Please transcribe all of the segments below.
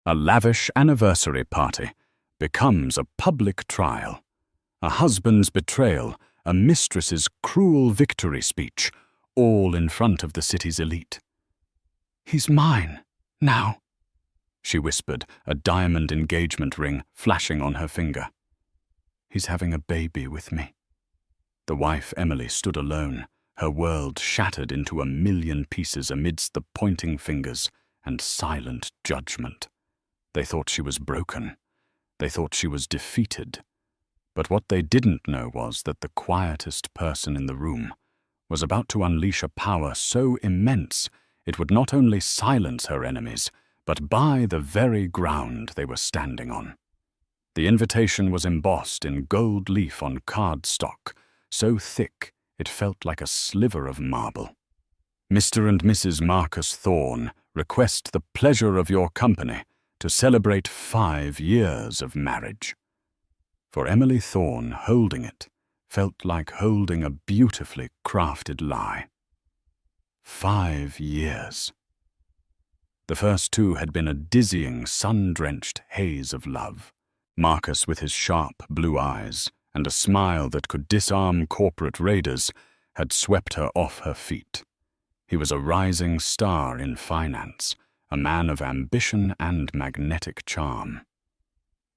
A lavish anniversary party becomes a public trial. A husband's betrayal, a mistress's cruel victory speech, all in front of the city's elite. "He's mine, now," she whispered, a diamond engagement ring flashing on her finger. "He's having a baby with me." The wife Emily stood alone, her world shattered into a million pieces amidst the pointing fingers and silent judgment. They thought she was broken. They thought she was defeated. But what they didn't know was that the quietest person in the room was about to unleash a power so immense it would not only silence her enemies, but buy the very ground they were standing on. The invitation was embossed in gold leaf on cardstock, so thick it felt like a sliver of marble. "Mr. and Mrs. Marcus Thorne request the pleasure of your company to celebrate 5 years of marriage." For Emily Thorne, holding it felt like holding a beautifully crafted lie. 5 years. The first 2 had been a dizzying, sun-drenched haze of love. Marcus, with his sharp blue eyes and a smile that could disarm corporate raiders, had swept her off her feet. He was a rising star in finance, a man of ambition and magnetic charm.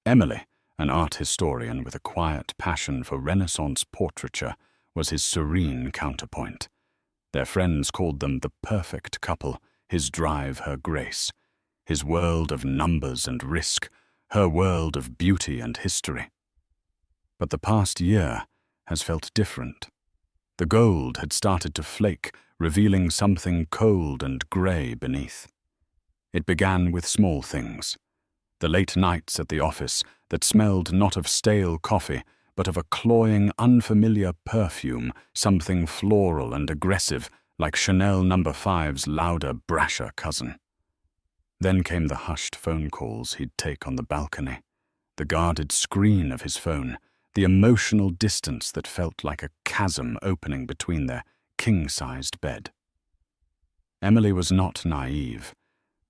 Emily, an art historian with a quiet passion for Renaissance portraiture, was his serene counterpoint. Their friends called them the perfect couple, his drive her grace, his world of numbers and risk, her world of beauty and history. But the past year has felt different. The gold had started to flake, revealing something cold and grey beneath. It began with small things. The late nights at the office that smelled not of stale coffee, but of a cloying, unfamiliar perfume, something floral and aggressive, like Chanel No. 5's louder, brasher cousin. Then came the hushed phone calls he'd take on the balcony, the guarded screen of his phone, the emotional distance that felt like a chasm opening between their king-sized bed. Emily was not naive,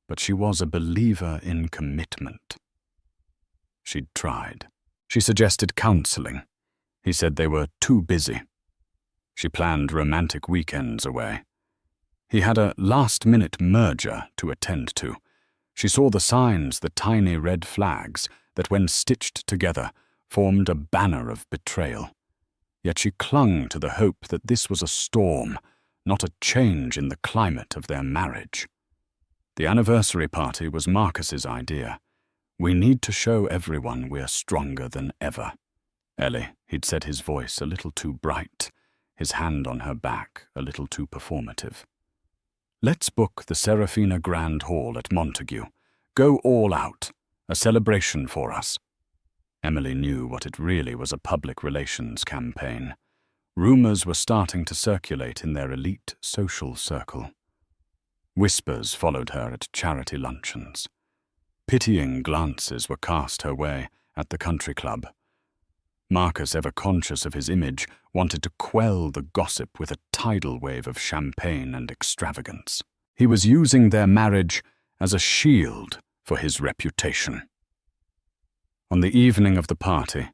but she was a believer in commitment. She'd tried. She suggested counseling. He said they were too busy. She planned romantic weekends away. He had a last-minute merger to attend to. She saw the signs, the tiny red flags, that when stitched together formed a banner of betrayal. Yet she clung to the hope that this was a storm, not a change in the climate of their marriage. The anniversary party was Marcus's idea. "We need to show everyone we're stronger than ever." "Ellie," he'd said, his voice a little too bright, his hand on her back a little too performative. "Let's book the Serafina Grand Hall at Montague. Go all out. A celebration for us." Emily knew what it really was, a public relations campaign. Rumors were starting to circulate in their elite social circle. Whispers followed her at charity luncheons. Pitying glances were cast her way at the country club. Marcus, ever conscious of his image, wanted to quell the gossip with a tidal wave of champagne and extravagance. He was using their marriage as a shield for his reputation. On the evening of the party,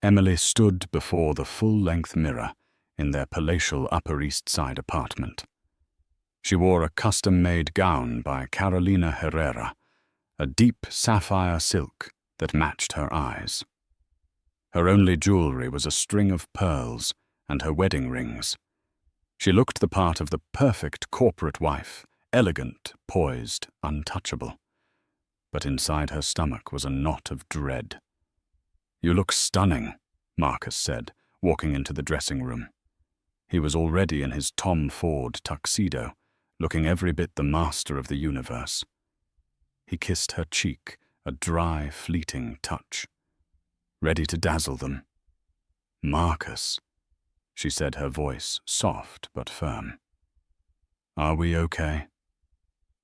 Emily stood before the full-length mirror in their palatial Upper East Side apartment. She wore a custom-made gown by Carolina Herrera, a deep sapphire silk that matched her eyes. Her only jewelry was a string of pearls and her wedding rings. She looked the part of the perfect corporate wife, elegant, poised, untouchable. But inside her stomach was a knot of dread. "You look stunning," Marcus said, walking into the dressing room. He was already in his Tom Ford tuxedo, looking every bit the master of the universe. He kissed her cheek, a dry, fleeting touch. Ready to dazzle them. "Marcus," she said, her voice soft but firm. "Are we okay?"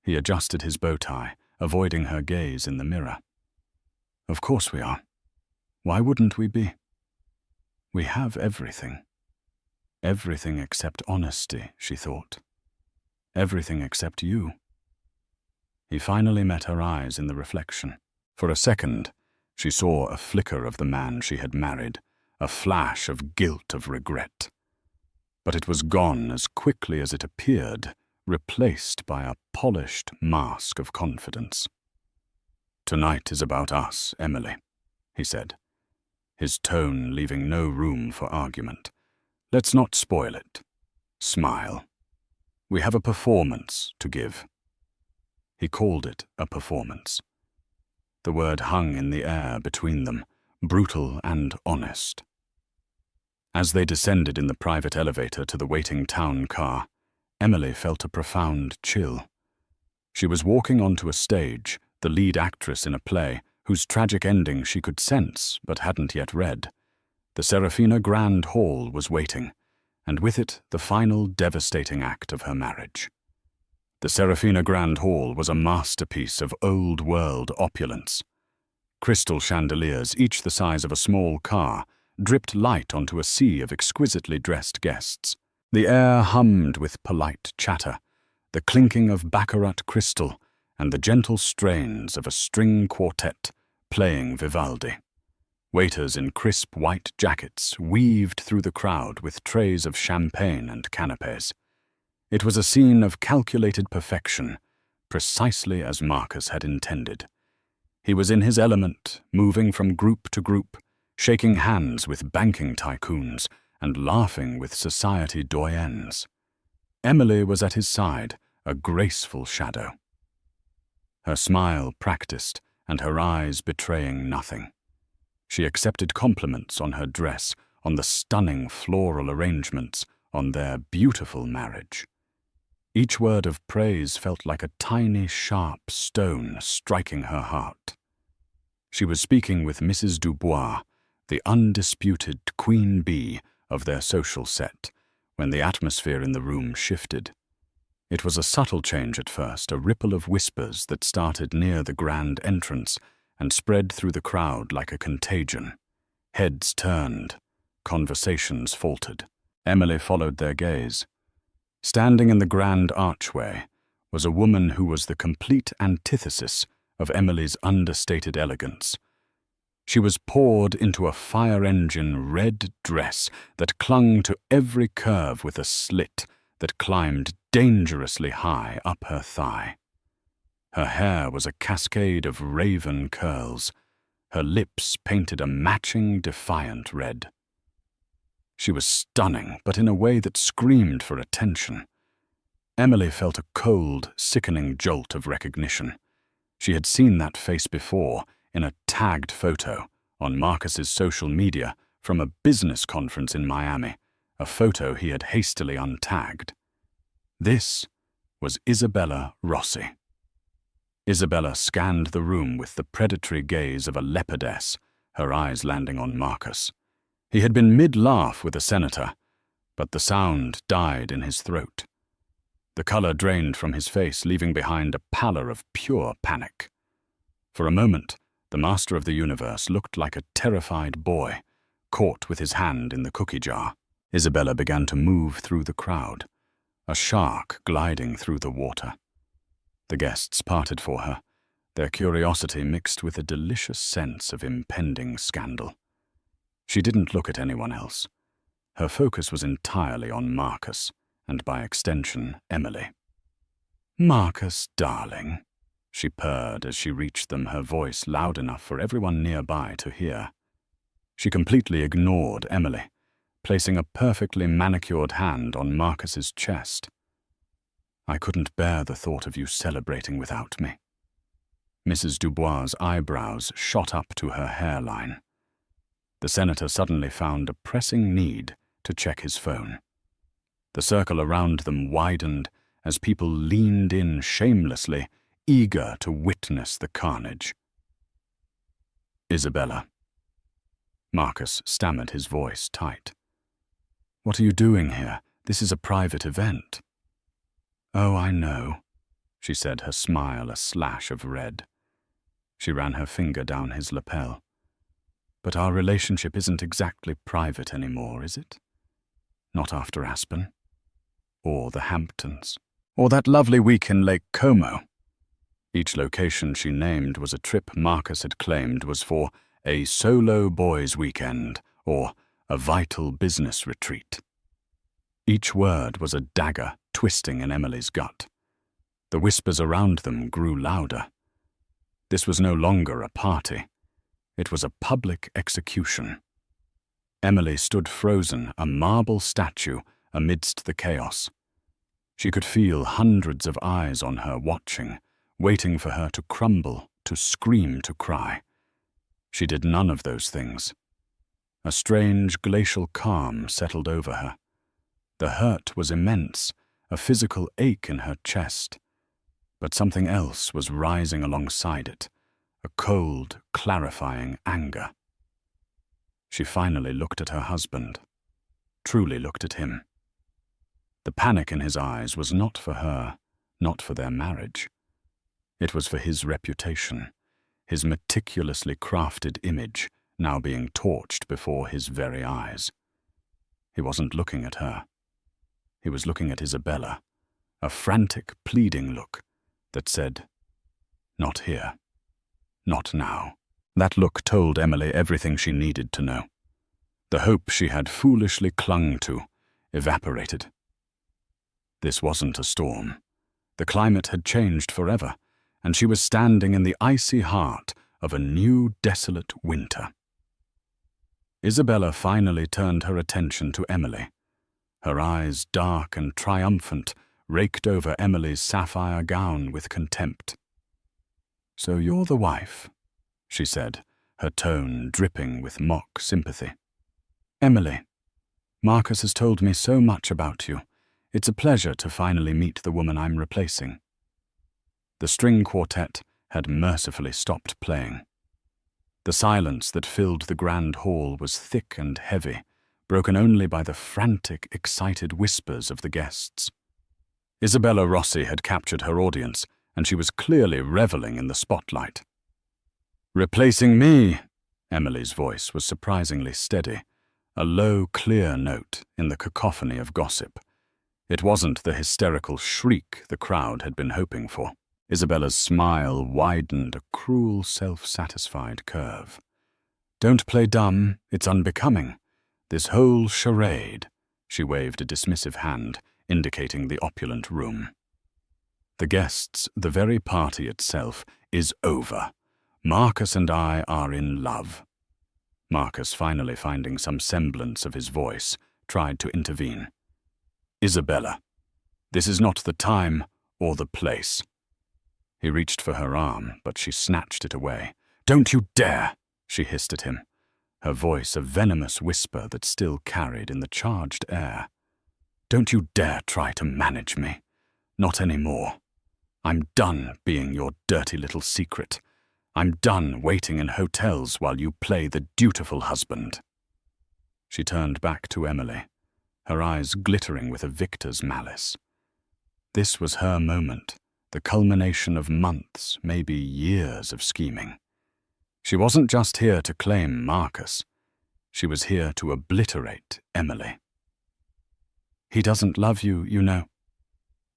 He adjusted his bow tie, avoiding her gaze in the mirror. "Of course we are. Why wouldn't we be? We have everything. Everything except honesty," she thought. "Everything except you." He finally met her eyes in the reflection. For a second, she saw a flicker of the man she had married, a flash of guilt, of regret. But it was gone as quickly as it appeared, replaced by a polished mask of confidence. "Tonight is about us, Emily," he said, his tone leaving no room for argument. "Let's not spoil it. Smile. We have a performance to give." He called it a performance. The word hung in the air between them, brutal and honest. As they descended in the private elevator to the waiting town car, Emily felt a profound chill. She was walking onto a stage, the lead actress in a play, whose tragic ending she could sense but hadn't yet read. The Serafina Grand Hall was waiting, and with it the final devastating act of her marriage. The Serafina Grand Hall was a masterpiece of old-world opulence. Crystal chandeliers, each the size of a small car, dripped light onto a sea of exquisitely dressed guests. The air hummed with polite chatter, the clinking of baccarat crystal, and the gentle strains of a string quartet playing Vivaldi. Waiters in crisp white jackets weaved through the crowd with trays of champagne and canapes. It was a scene of calculated perfection, precisely as Marcus had intended. He was in his element, moving from group to group, shaking hands with banking tycoons and laughing with society doyens. Emily was at his side, a graceful shadow. Her smile practiced and her eyes betraying nothing. She accepted compliments on her dress, on the stunning floral arrangements, on their beautiful marriage. Each word of praise felt like a tiny, sharp stone striking her heart. She was speaking with Mrs. Dubois, the undisputed queen bee of their social set, when the atmosphere in the room shifted. It was a subtle change at first, a ripple of whispers that started near the grand entrance and spread through the crowd like a contagion. Heads turned, conversations faltered. Emily followed their gaze. Standing in the grand archway was a woman who was the complete antithesis of Emily's understated elegance. She was poured into a fire-engine red dress that clung to every curve with a slit that climbed dangerously high up her thigh. Her hair was a cascade of raven curls. Her lips painted a matching, defiant red. She was stunning, but in a way that screamed for attention. Emily felt a cold, sickening jolt of recognition. She had seen that face before, in a tagged photo on Marcus's social media from a business conference in Miami, a photo he had hastily untagged. This was Isabella Rossi. Isabella scanned the room with the predatory gaze of a leopardess, her eyes landing on Marcus. He had been mid-laugh with the senator, but the sound died in his throat. The color drained from his face, leaving behind a pallor of pure panic. For a moment, the master of the universe looked like a terrified boy, caught with his hand in the cookie jar. Isabella began to move through the crowd, a shark gliding through the water. The guests parted for her, their curiosity mixed with a delicious sense of impending scandal. She didn't look at anyone else. Her focus was entirely on Marcus, and by extension, Emily. "Marcus, darling," she purred as she reached them, her voice loud enough for everyone nearby to hear. She completely ignored Emily, placing a perfectly manicured hand on Marcus's chest. "I couldn't bear the thought of you celebrating without me." Mrs. Dubois' eyebrows shot up to her hairline. The senator suddenly found a pressing need to check his phone. The circle around them widened as people leaned in shamelessly, eager to witness the carnage. "Isabella." Marcus stammered, his voice tight. "What are you doing here? This is a private event." "Oh, I know," she said, her smile a slash of red. She ran her finger down his lapel. "But our relationship isn't exactly private anymore, is it? Not after Aspen. Or the Hamptons. Or that lovely week in Lake Como. Each location she named was a trip Marcus had claimed was for a solo boys' weekend or a vital business retreat. Each word was a dagger twisting in Emily's gut. The whispers around them grew louder. This was no longer a party. It was a public execution. Emily stood frozen, a marble statue, amidst the chaos. She could feel hundreds of eyes on her watching, waiting for her to crumble, to scream, to cry. She did none of those things. A strange glacial calm settled over her. The hurt was immense, a physical ache in her chest. But something else was rising alongside it, a cold, clarifying anger. She finally looked at her husband, truly looked at him. The panic in his eyes was not for her, not for their marriage. It was for his reputation, his meticulously crafted image now being torched before his very eyes. He wasn't looking at her. He was looking at Isabella, a frantic, pleading look that said, "Not here. Not now." That look told Emily everything she needed to know. The hope she had foolishly clung to evaporated. This wasn't a storm. The climate had changed forever, and she was standing in the icy heart of a new, desolate winter. Isabella finally turned her attention to Emily. Her eyes, dark and triumphant, raked over Emily's sapphire gown with contempt. "So you're the wife," she said, her tone dripping with mock sympathy. "Emily, Marcus has told me so much about you. It's a pleasure to finally meet the woman I'm replacing." The string quartet had mercifully stopped playing. The silence that filled the grand hall was thick and heavy, broken only by the frantic, excited whispers of the guests. Isabella Rossi had captured her audience, and she was clearly reveling in the spotlight. "Replacing me," Emily's voice was surprisingly steady, a low, clear note in the cacophony of gossip. It wasn't the hysterical shriek the crowd had been hoping for. Isabella's smile widened a cruel, self-satisfied curve. "Don't play dumb, it's unbecoming. This whole charade," she waved a dismissive hand, indicating the opulent room. "The guests, the very party itself, is over. Marcus and I are in love." Marcus, finally finding some semblance of his voice, tried to intervene. "Isabella, this is not the time or the place." He reached for her arm, but she snatched it away. "Don't you dare!" she hissed at him, her voice a venomous whisper that still carried in the charged air. "Don't you dare try to manage me. Not anymore. I'm done being your dirty little secret. I'm done waiting in hotels while you play the dutiful husband." She turned back to Emily, her eyes glittering with a victor's malice. This was her moment, the culmination of months, maybe years of scheming. She wasn't just here to claim Marcus. She was here to obliterate Emily. "He doesn't love you, you know,"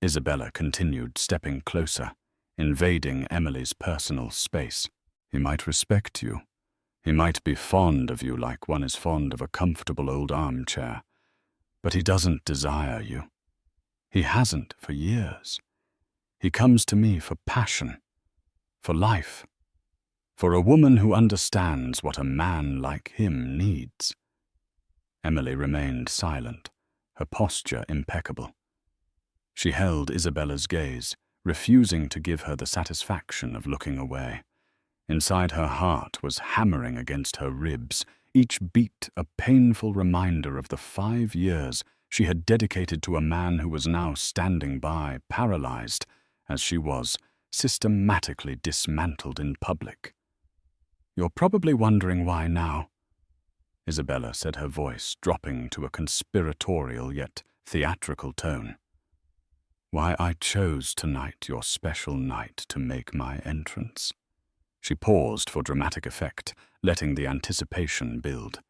Isabella continued, stepping closer, invading Emily's personal space. "He might respect you. He might be fond of you like one is fond of a comfortable old armchair. But he doesn't desire you. He hasn't for years. He comes to me for passion, for life, for a woman who understands what a man like him needs." Emily remained silent, her posture impeccable. She held Isabella's gaze, refusing to give her the satisfaction of looking away. Inside her heart was hammering against her ribs, each beat a painful reminder of the 5 years she had dedicated to a man who was now standing by, paralyzed, as she was, systematically dismantled in public. "You're probably wondering why now," Isabella said, her voice dropping to a conspiratorial yet theatrical tone. "Why I chose tonight, your special night, to make my entrance." She paused for dramatic effect, letting the anticipation build.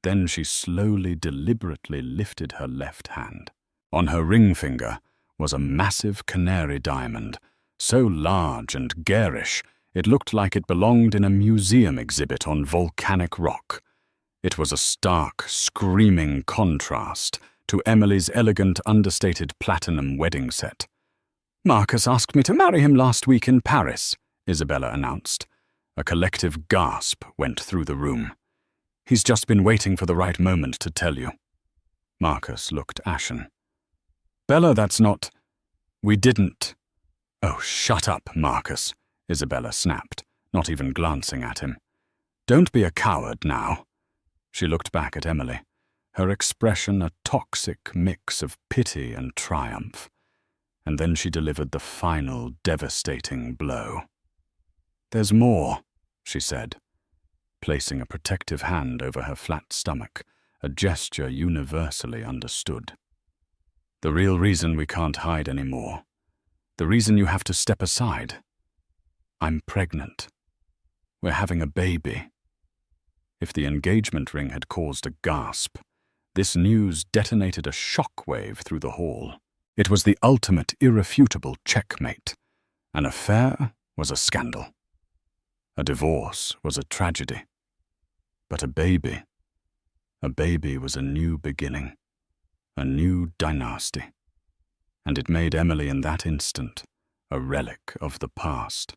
Then she slowly, deliberately lifted her left hand. On her ring finger was a massive canary diamond, so large and garish it looked like it belonged in a museum exhibit on volcanic rock. It was a stark, screaming contrast to Emily's elegant, understated platinum wedding set. "Marcus asked me to marry him last week in Paris," Isabella announced. A collective gasp went through the room. "He's just been waiting for the right moment to tell you." Marcus looked ashen. "Bella, that's not—" "We didn't—" "Oh, shut up, Marcus," Isabella snapped, not even glancing at him. "Don't be a coward now." She looked back at Emily, her expression a toxic mix of pity and triumph. And then she delivered the final, devastating blow. "There's more," she said, placing a protective hand over her flat stomach, a gesture universally understood. "The real reason we can't hide anymore, the reason you have to step aside. I'm pregnant. We're having a baby." If the engagement ring had caused a gasp, this news detonated a shockwave through the hall. It was the ultimate irrefutable checkmate. An affair was a scandal. A divorce was a tragedy. But a baby was a new beginning, a new dynasty. And it made Emily in that instant a relic of the past.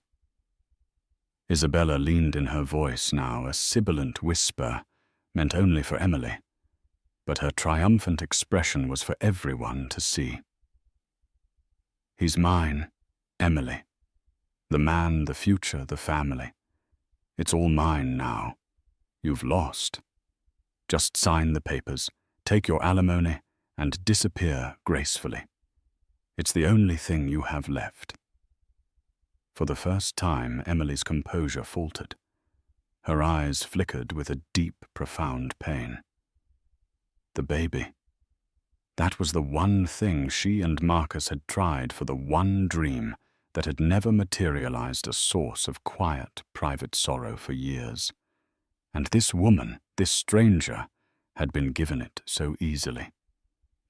Isabella leaned in her voice now, a sibilant whisper meant only for Emily, but her triumphant expression was for everyone to see. "He's mine, Emily. The man, the future, the family. It's all mine now. You've lost. Just sign the papers, take your alimony, and disappear gracefully. It's the only thing you have left." For the first time, Emily's composure faltered. Her eyes flickered with a deep, profound pain. The baby. That was the one thing she and Marcus had tried for, the one dream that had never materialized, a source of quiet, private sorrow for years. And this woman, this stranger, had been given it so easily.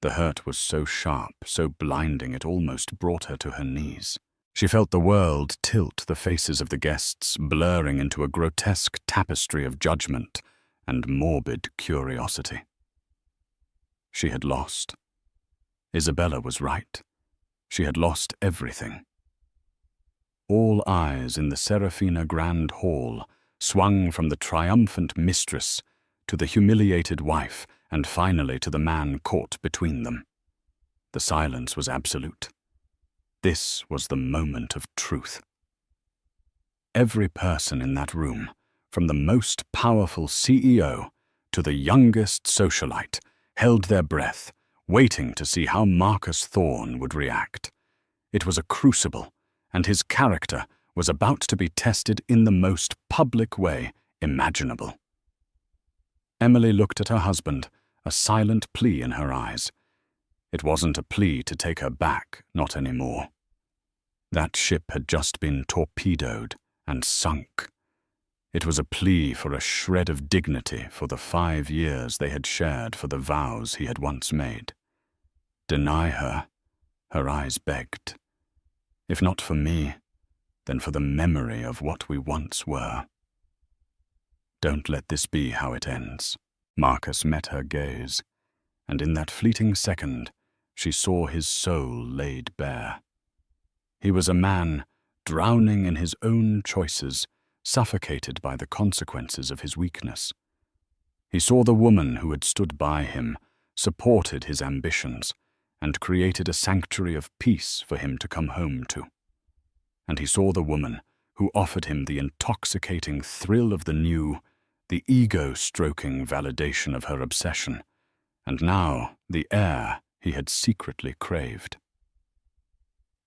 The hurt was so sharp, so blinding, it almost brought her to her knees. She felt the world tilt, the faces of the guests blurring into a grotesque tapestry of judgment and morbid curiosity. She had lost. Isabella was right. She had lost everything. All eyes in the Serafina Grand Hall swung from the triumphant mistress to the humiliated wife and finally to the man caught between them. The silence was absolute. This was the moment of truth. Every person in that room, from the most powerful CEO to the youngest socialite, held their breath, waiting to see how Marcus Thorne would react. It was a crucible, and his character was about to be tested in the most public way imaginable. Emily looked at her husband, a silent plea in her eyes. It wasn't a plea to take her back, not anymore. That ship had just been torpedoed and sunk. It was a plea for a shred of dignity for the 5 years they had shared, for the vows he had once made. Deny her, her eyes begged. If not for me, then for the memory of what we once were. Don't let this be how it ends. Marcus met her gaze, and in that fleeting second, she saw his soul laid bare. He was a man drowning in his own choices, suffocated by the consequences of his weakness. He saw the woman who had stood by him, supported his ambitions, and created a sanctuary of peace for him to come home to. And he saw the woman who offered him the intoxicating thrill of the new, the ego-stroking validation of her obsession, and now the air he had secretly craved.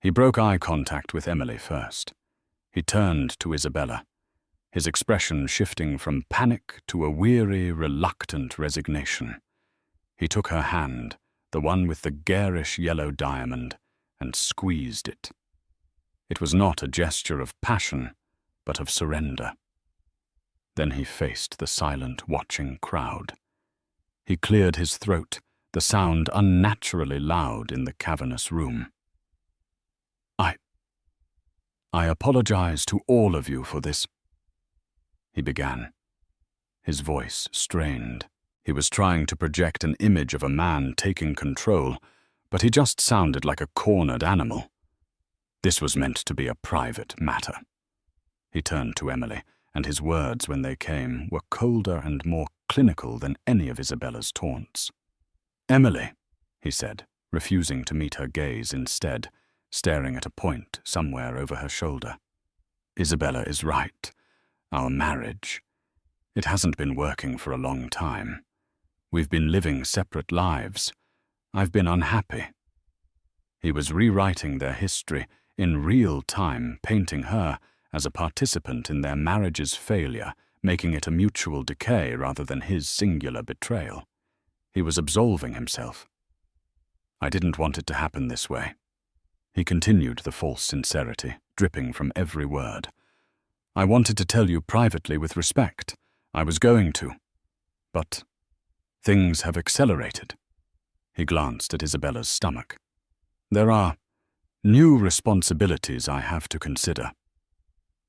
He broke eye contact with Emily first. He turned to Isabella, his expression shifting from panic to a weary, reluctant resignation. He took her hand, the one with the garish yellow diamond, and squeezed it. It was not a gesture of passion, but of surrender. Then he faced the silent, watching crowd. He cleared his throat, the sound unnaturally loud in the cavernous room. "I apologize to all of you for this," he began, his voice strained. He was trying to project an image of a man taking control, but he just sounded like a cornered animal. This was meant to be a private matter. He turned to Emily, and his words, when they came, were colder and more clinical than any of Isabella's taunts. "Emily," he said, refusing to meet her gaze instead, staring at a point somewhere over her shoulder. "Isabella is right. Our marriage, it hasn't been working for a long time. We've been living separate lives. I've been unhappy." He was rewriting their history in real time, painting her as a participant in their marriage's failure, making it a mutual decay rather than his singular betrayal. He was absolving himself. "I didn't want it to happen this way." He continued, the false sincerity dripping from every word. "I wanted to tell you privately with respect. I was going to. But things have accelerated." He glanced at Isabella's stomach. "There are new responsibilities I have to consider."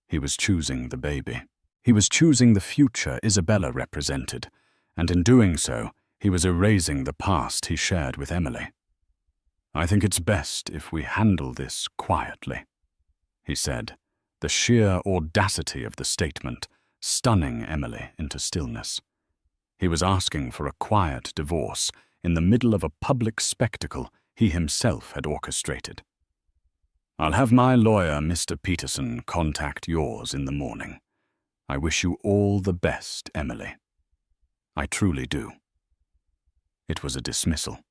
He was choosing the baby. He was choosing the future Isabella represented, and in doing so, he was erasing the past he shared with Emily. "I think it's best if we handle this quietly," he said, the sheer audacity of the statement stunning Emily into stillness. He was asking for a quiet divorce in the middle of a public spectacle he himself had orchestrated. "I'll have my lawyer, Mr. Peterson, contact yours in the morning. I wish you all the best, Emily. I truly do." It was a dismissal,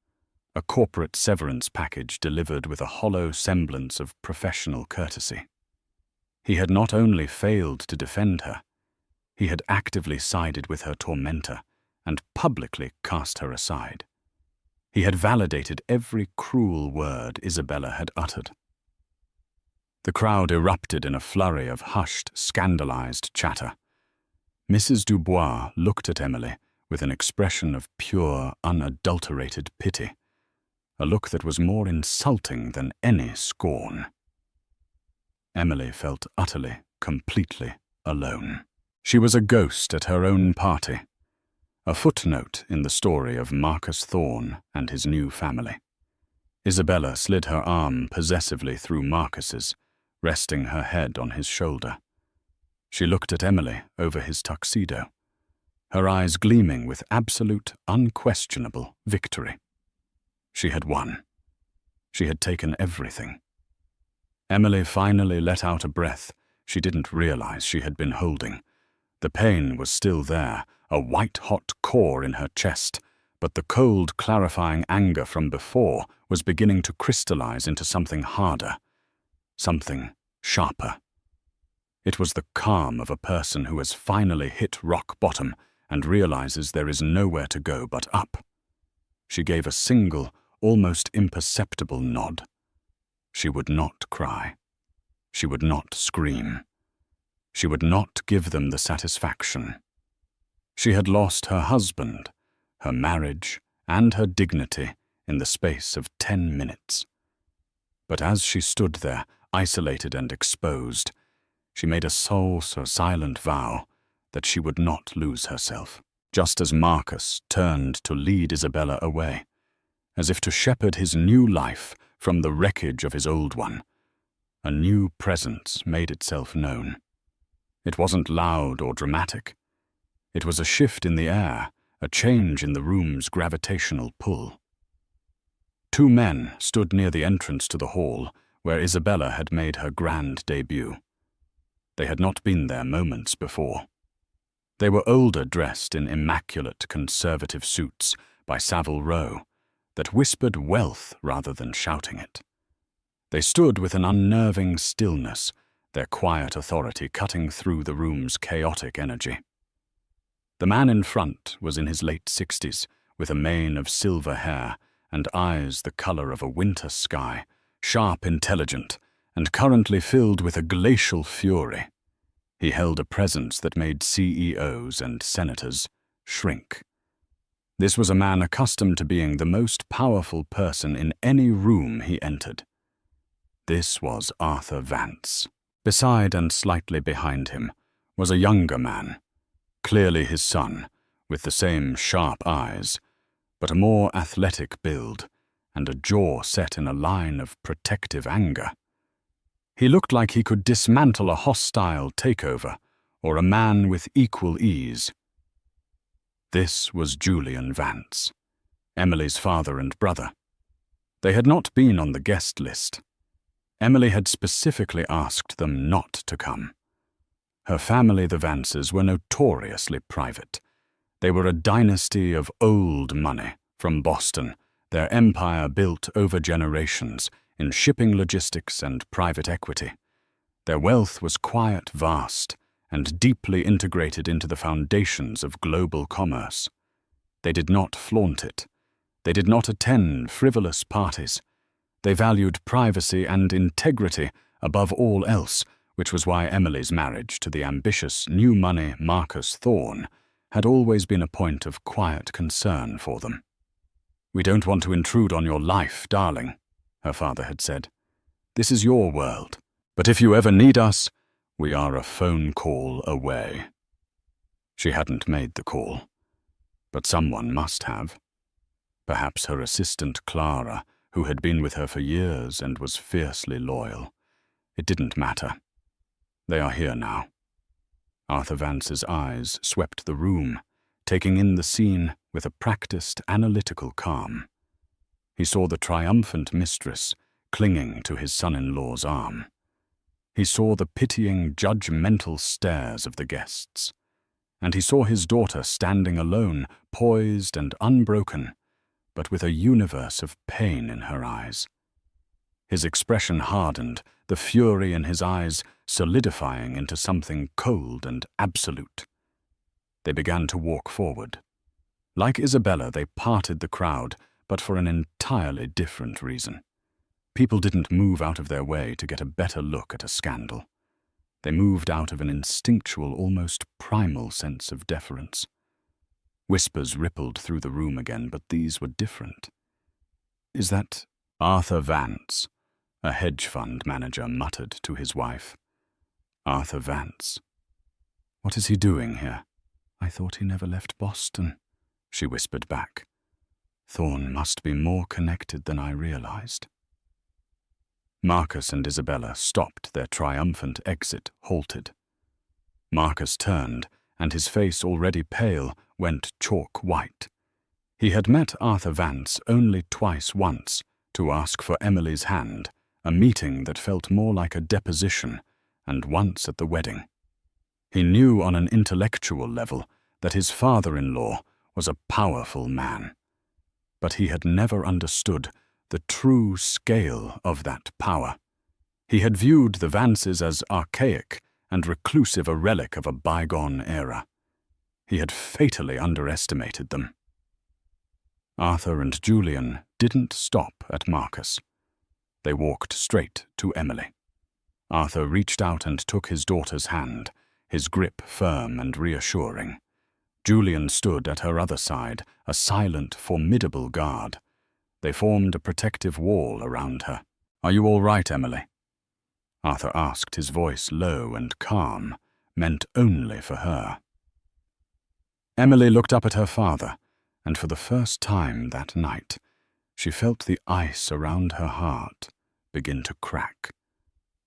a corporate severance package delivered with a hollow semblance of professional courtesy. He had not only failed to defend her, he had actively sided with her tormentor and publicly cast her aside. He had validated every cruel word Isabella had uttered. The crowd erupted in a flurry of hushed, scandalized chatter. Mrs. Dubois looked at Emily with an expression of pure, unadulterated pity, a look that was more insulting than any scorn. Emily felt utterly, completely alone. She was a ghost at her own party, a footnote in the story of Marcus Thorne and his new family. Isabella slid her arm possessively through Marcus's, resting her head on his shoulder. She looked at Emily over his tuxedo, her eyes gleaming with absolute, unquestionable victory. She had won. She had taken everything. Emily finally let out a breath she didn't realize she had been holding. The pain was still there, a white-hot core in her chest, but the cold, clarifying anger from before was beginning to crystallize into something harder, something sharper. It was the calm of a person who has finally hit rock bottom and realizes there is nowhere to go but up. She gave a single, almost imperceptible nod. She would not cry. She would not scream. She would not give them the satisfaction. She had lost her husband, her marriage, and her dignity in the space of 10 minutes. But as she stood there, isolated and exposed, she made a silent vow that she would not lose herself, just as Marcus turned to lead Isabella away, as if to shepherd his new life from the wreckage of his old one. A new presence made itself known. It wasn't loud or dramatic. It was a shift in the air, a change in the room's gravitational pull. 2 men stood near the entrance to the hall where Isabella had made her grand debut. They had not been there moments before. They were older, dressed in immaculate conservative suits by Savile Row that whispered wealth rather than shouting it. They stood with an unnerving stillness, their quiet authority cutting through the room's chaotic energy. The man in front was in his late 60s, with a mane of silver hair and eyes the color of a winter sky, sharp, intelligent, and currently filled with a glacial fury. He held a presence that made CEOs and senators shrink. This was a man accustomed to being the most powerful person in any room he entered. This was Arthur Vance. Beside and slightly behind him was a younger man, clearly his son, with the same sharp eyes, but a more athletic build and a jaw set in a line of protective anger. He looked like he could dismantle a hostile takeover or a man with equal ease. This was Julian Vance, Emily's father and brother. They had not been on the guest list. Emily had specifically asked them not to come. Her family, the Vances, were notoriously private. They were a dynasty of old money from Boston, their empire built over generations in shipping logistics and private equity. Their wealth was quiet, vast, and deeply integrated into the foundations of global commerce. They did not flaunt it. They did not attend frivolous parties. They valued privacy and integrity above all else, which was why Emily's marriage to the ambitious new money Marcus Thorne had always been a point of quiet concern for them. "We don't want to intrude on your life, darling," her father had said. "This is your world, but if you ever need us, we are a phone call away." She hadn't made the call, but someone must have. Perhaps her assistant Clara, who had been with her for years and was fiercely loyal. It didn't matter. They are here now. Arthur Vance's eyes swept the room, taking in the scene with a practiced, analytical calm. He saw the triumphant mistress clinging to his son-in-law's arm. He saw the pitying, judgmental stares of the guests. And he saw his daughter standing alone, poised and unbroken, but with a universe of pain in her eyes. His expression hardened, the fury in his eyes solidifying into something cold and absolute. They began to walk forward. Like Isabella, they parted the crowd, but for an entirely different reason. People didn't move out of their way to get a better look at a scandal. They moved out of an instinctual, almost primal sense of deference. Whispers rippled through the room again, but these were different. "Is that Arthur Vance?" a hedge fund manager muttered to his wife. "Arthur Vance. What is he doing here?" "I thought he never left Boston," she whispered back. "Thorne must be more connected than I realized." Marcus and Isabella stopped their triumphant exit, halted. Marcus turned, and his face, already pale, went chalk white. He had met Arthur Vance only once to ask for Emily's hand, a meeting that felt more like a deposition, and once at the wedding. He knew on an intellectual level that his father-in-law was a powerful man, but he had never understood the true scale of that power. He had viewed the Vances as archaic and reclusive, a relic of a bygone era. He had fatally underestimated them. Arthur and Julian didn't stop at Marcus. They walked straight to Emily. Arthur reached out and took his daughter's hand, his grip firm and reassuring. Julian stood at her other side, a silent, formidable guard. They formed a protective wall around her. "Are you all right, Emily?" Arthur asked, his voice low and calm, meant only for her. Emily looked up at her father, and for the first time that night, she felt the ice around her heart begin to crack.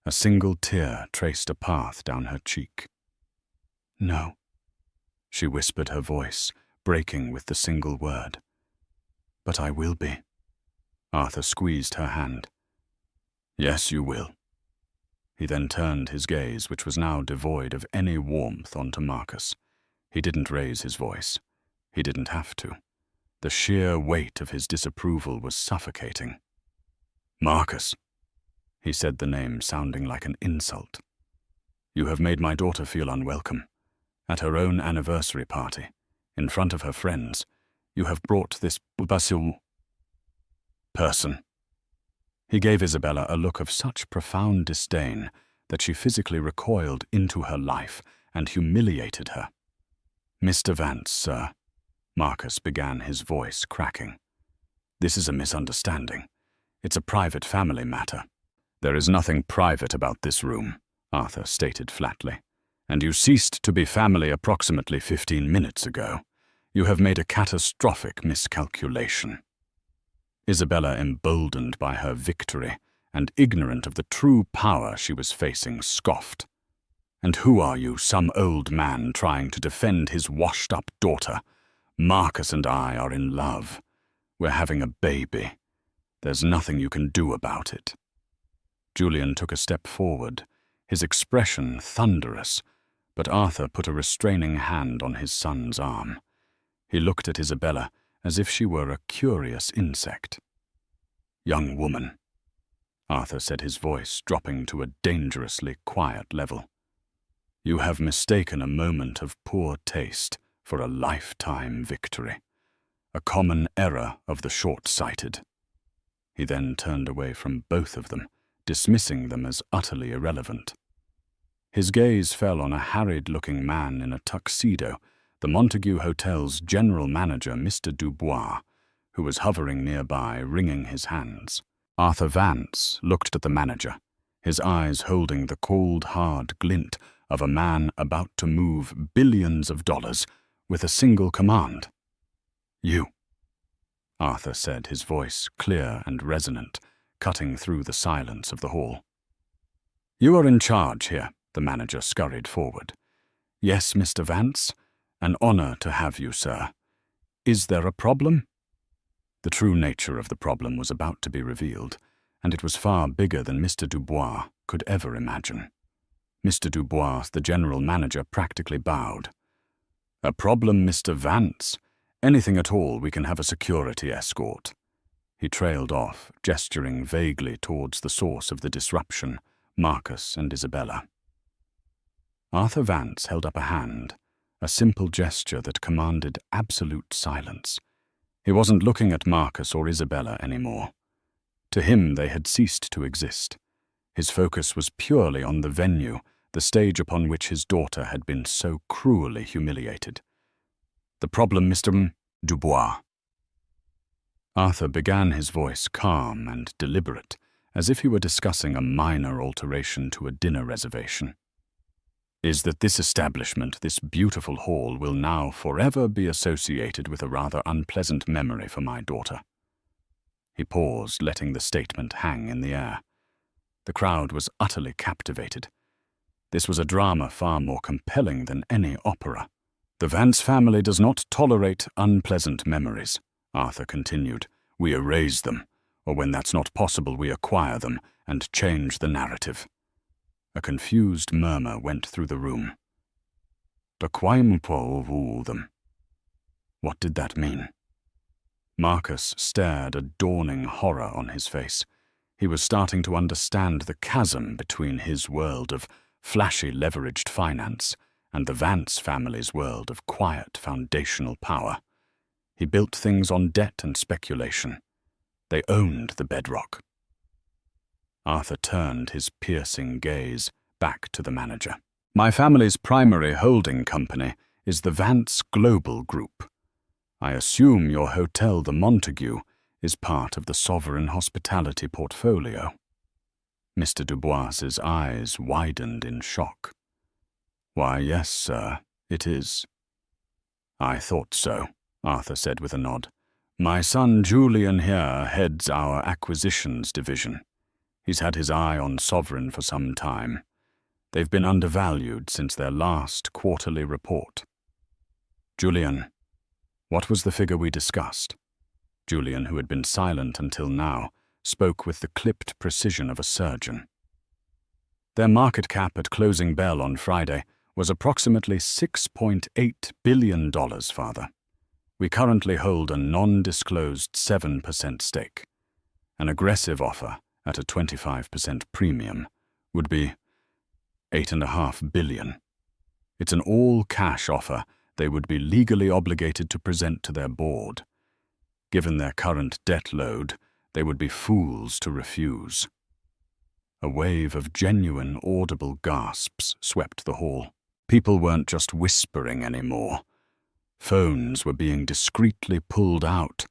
A single tear traced a path down her cheek. "No," she whispered, her voice breaking with the single word. "But I will be." Arthur squeezed her hand. "Yes, you will." He then turned his gaze, which was now devoid of any warmth, onto Marcus. He didn't raise his voice. He didn't have to. The sheer weight of his disapproval was suffocating. "Marcus," he said, the name sounding like an insult. "You have made my daughter feel unwelcome. At her own anniversary party, in front of her friends, you have brought this person." He gave Isabella a look of such profound disdain that she physically recoiled into her life and humiliated her. "Mr. Vance, sir," Marcus began, his voice cracking. "This is a misunderstanding. It's a private family matter." "There is nothing private about this room," Arthur stated flatly. "And you ceased to be family approximately 15 minutes ago. You have made a catastrophic miscalculation." Isabella, emboldened by her victory and ignorant of the true power she was facing, scoffed. "And who are you, some old man trying to defend his washed-up daughter? Marcus and I are in love. We're having a baby. There's nothing you can do about it." Julian took a step forward, his expression thunderous, but Arthur put a restraining hand on his son's arm. He looked at Isabella as if she were a curious insect. "Young woman," Arthur said, his voice dropping to a dangerously quiet level, "you have mistaken a moment of poor taste for a lifetime victory, a common error of the short-sighted." He then turned away from both of them, dismissing them as utterly irrelevant. His gaze fell on a harried-looking man in a tuxedo, the Montague Hotel's general manager, Mr. Dubois, who was hovering nearby, wringing his hands. Arthur Vance looked at the manager, his eyes holding the cold, hard glint of a man about to move billions of dollars with a single command. "You," Arthur said, his voice clear and resonant, cutting through the silence of the hall. "You are in charge here," the manager scurried forward. "Yes, Mr. Vance. An honor to have you, sir. Is there a problem?" The true nature of the problem was about to be revealed, and it was far bigger than Mr. Dubois could ever imagine. Mr. Dubois, the general manager, practically bowed. "A problem, Mr. Vance? Anything at all, we can have a security escort." He trailed off, gesturing vaguely towards the source of the disruption, Marcus and Isabella. Arthur Vance held up a hand, a simple gesture that commanded absolute silence. He wasn't looking at Marcus or Isabella anymore. To him, they had ceased to exist. His focus was purely on the venue, the stage upon which his daughter had been so cruelly humiliated. "The problem, Mr. Dubois." Arthur began, his voice calm and deliberate, as if he were discussing a minor alteration to a dinner reservation, "is that this establishment, this beautiful hall, will now forever be associated with a rather unpleasant memory for my daughter." He paused, letting the statement hang in the air. The crowd was utterly captivated. This was a drama far more compelling than any opera. "The Vance family does not tolerate unpleasant memories," Arthur continued. "We erase them, or when that's not possible, we acquire them and change the narrative." A confused murmur went through the room. "Them." What did that mean? Marcus stared, a dawning horror on his face. He was starting to understand the chasm between his world of flashy leveraged finance and the Vance family's world of quiet foundational power. He built things on debt and speculation. They owned the bedrock. Arthur turned his piercing gaze back to the manager. "My family's primary holding company is the Vance Global Group. I assume your hotel, the Montague, is part of the Sovereign Hospitality portfolio." Mr. Dubois's eyes widened in shock. "Why, yes, sir, it is." "I thought so," Arthur said with a nod. "My son Julian here heads our acquisitions division. He's had his eye on Sovereign for some time. They've been undervalued since their last quarterly report." "Julian, what was the figure we discussed?" Julian, who had been silent until now, spoke with the clipped precision of a surgeon. "Their market cap at closing bell on Friday was approximately $6.8 billion, Father. We currently hold a non-disclosed 7% stake. An aggressive offer at a 25% premium would be $8.5 billion. It's an all-cash offer they would be legally obligated to present to their board. Given their current debt load, they would be fools to refuse." A wave of genuine, audible gasps swept the hall. People weren't just whispering anymore. Phones were being discreetly pulled out.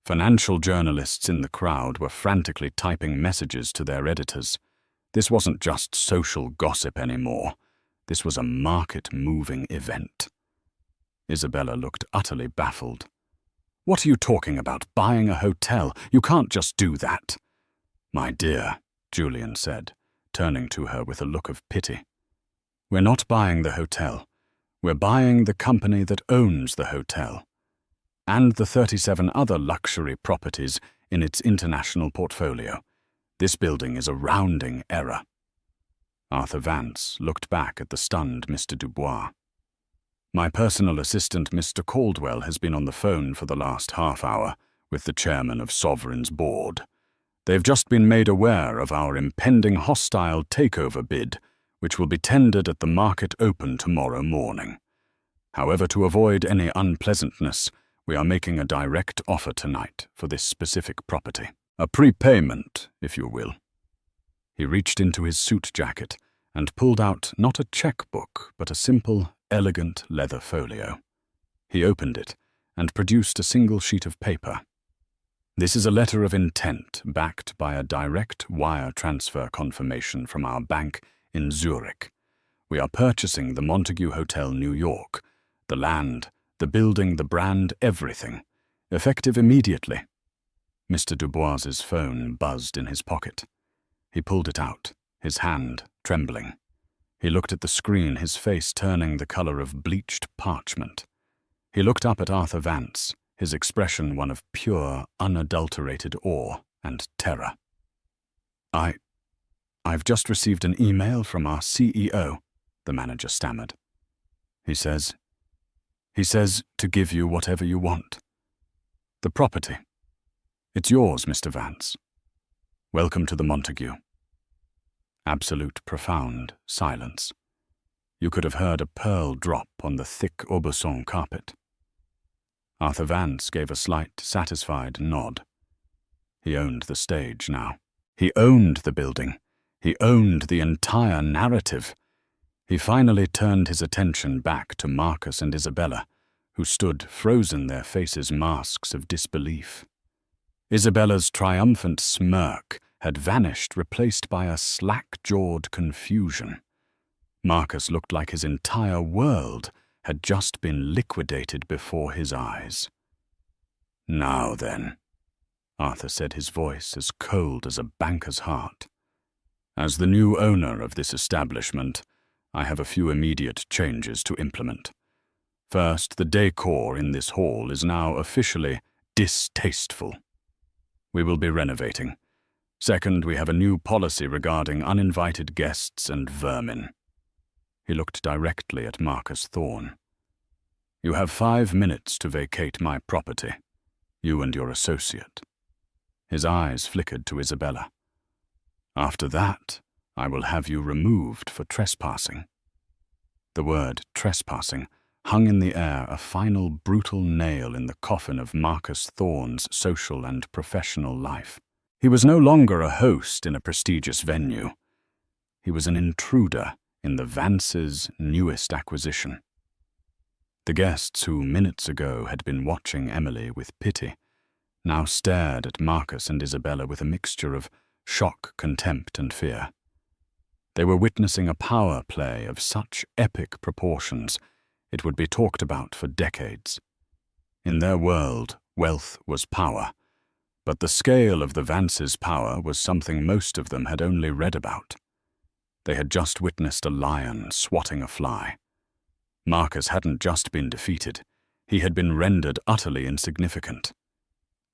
Financial journalists in the crowd were frantically typing messages to their editors. This wasn't just social gossip anymore. This was a market-moving event. Isabella looked utterly baffled. "What are you talking about, buying a hotel? You can't just do that." "My dear," Julian said, turning to her with a look of pity. "We're not buying the hotel. We're buying the company that owns the hotel, and the 37 other luxury properties in its international portfolio. This building is a rounding error." Arthur Vance looked back at the stunned Mr. Dubois. "My personal assistant, Mr. Caldwell, has been on the phone for the last half hour with the chairman of Sovereign's board. They've just been made aware of our impending hostile takeover bid, which will be tendered at the market open tomorrow morning. However, to avoid any unpleasantness, we are making a direct offer tonight for this specific property. A prepayment, if you will." He reached into his suit jacket and pulled out not a checkbook, but a simple, elegant leather folio. He opened it and produced a single sheet of paper. "This is a letter of intent backed by a direct wire transfer confirmation from our bank in Zurich. We are purchasing the Montague Hotel, New York, the land, the building, the brand, everything, effective immediately." Mr. Dubois's phone buzzed in his pocket. He pulled it out, his hand trembling. He looked at the screen, his face turning the color of bleached parchment. He looked up at Arthur Vance, his expression one of pure, unadulterated awe and terror. I've just received an email from our CEO," the manager stammered. He says to give you whatever you want. The property. It's yours, Mr. Vance. Welcome to the Montague." Absolute profound silence. You could have heard a pearl drop on the thick Aubusson carpet. Arthur Vance gave a slight, satisfied nod. He owned the stage now. He owned the building. He owned the entire narrative. He finally turned his attention back to Marcus and Isabella, who stood frozen, their faces masks of disbelief. Isabella's triumphant smirk had vanished, replaced by a slack-jawed confusion. Marcus looked like his entire world had just been liquidated before his eyes. "Now then," Arthur said, his voice as cold as a banker's heart. "As the new owner of this establishment, I have a few immediate changes to implement. First, the decor in this hall is now officially distasteful. We will be renovating. Second, we have a new policy regarding uninvited guests and vermin." He looked directly at Marcus Thorne. "You have 5 minutes to vacate my property, you and your associate." His eyes flickered to Isabella. "After that, I will have you removed for trespassing." The word trespassing hung in the air, a final brutal nail in the coffin of Marcus Thorne's social and professional life. He was no longer a host in a prestigious venue. He was an intruder in the Vances' newest acquisition. The guests who minutes ago had been watching Emily with pity now stared at Marcus and Isabella with a mixture of shock, contempt, and fear. They were witnessing a power play of such epic proportions it would be talked about for decades. In their world, wealth was power, but the scale of the Vances' power was something most of them had only read about. They had just witnessed a lion swatting a fly. Marcus hadn't just been defeated, he had been rendered utterly insignificant.